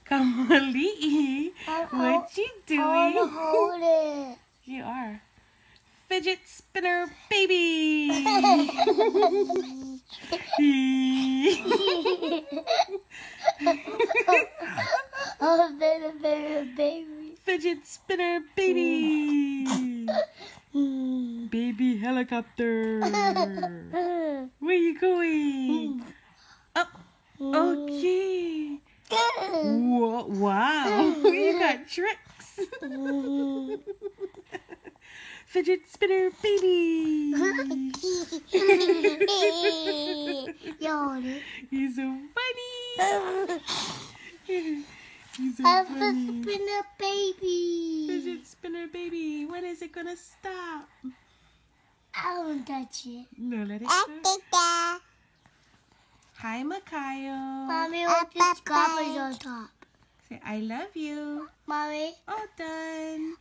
Kamali'i, what you doing? I want to hold it. You are. Fidget spinner baby. Oh, baby. Fidget spinner baby. Baby helicopter. Where you going? Up. Okay. Whoa, wow. You got tricks. Fidget spinner baby. He's so funny. He's so funny. Spinner baby. Fidget spinner baby. When is it gonna stop? I won't touch it. No, let it go. Hi, Makayo. Mommy, what is covers on top? Say, I love you. Mommy. All done.